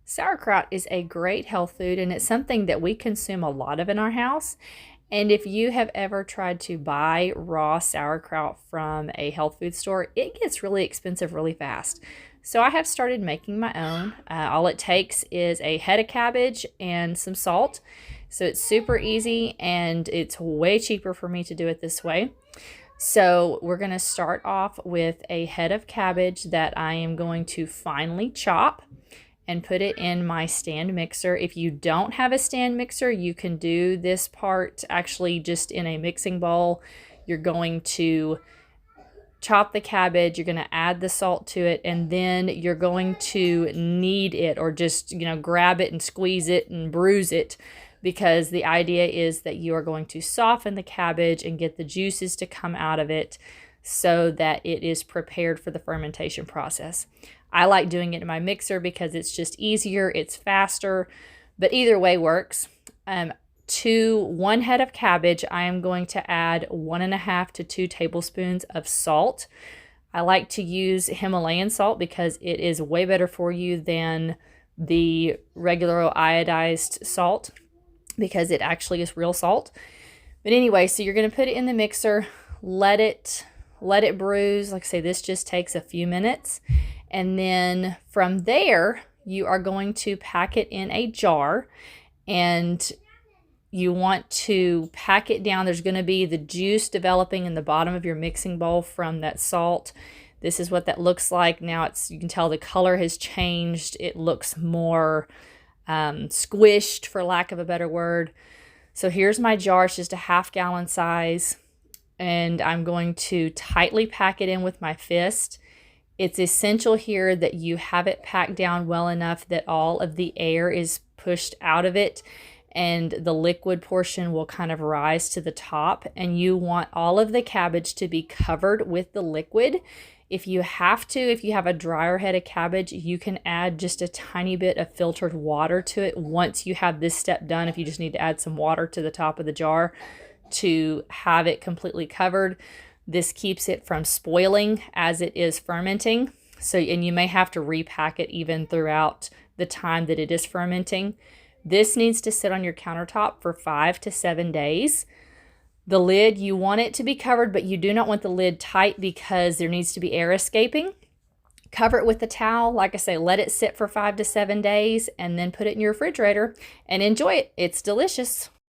Sauerkraut is a great health food, and it's something that we consume a lot of in our house. And if you have ever tried to buy raw sauerkraut from a health food store, it gets really expensive really fast. So I have started making my own. All it takes is a head of cabbage and some salt. So it's super easy and it's way cheaper for me to do it this way. So we're going to start off with a head of cabbage that I am going to finely chop and put it in my stand mixer. If you don't have a stand mixer, you can do this part actually just in a mixing bowl. You're going to chop the cabbage, you're going to add the salt to it, and then you're going to knead it, or just, grab it and squeeze it and bruise it, because the idea is that you are going to soften the cabbage and get the juices to come out of it so that it is prepared for the fermentation process. I like doing it in my mixer because it's just easier, it's faster, but either way works. To 1 head of cabbage, I am going to add 1.5 to 2 tablespoons of salt. I like to use Himalayan salt because it is way better for you than the regular iodized salt, because it actually is real salt. But anyway, so you're going to put it in the mixer, let it bruise. Like I say, this just takes a few minutes. And then from there, you are going to pack it in a jar, and you want to pack it down. There's going to be the juice developing in the bottom of your mixing bowl from that salt. This is what that looks like. Now you can tell the color has changed. It looks more squished, for lack of a better word. So here's my jar. It's just a 1/2 gallon size, and I'm going to tightly pack it in with my fist. It's essential here that you have it packed down well enough that all of the air is pushed out of it and the liquid portion will kind of rise to the top, and you want all of the cabbage to be covered with the liquid. If you have a drier head of cabbage, you can add just a tiny bit of filtered water to it once you have this step done. If you just need to add some water to the top of the jar to have it completely covered, this keeps it from spoiling as it is fermenting. And you may have to repack it even throughout the time that it is fermenting. This needs to sit on your countertop for 5 to 7 days. The lid, you want it to be covered, but you do not want the lid tight because there needs to be air escaping. Cover it with a towel. Like I say, let it sit for 5 to 7 days and then put it in your refrigerator and enjoy it. It's delicious.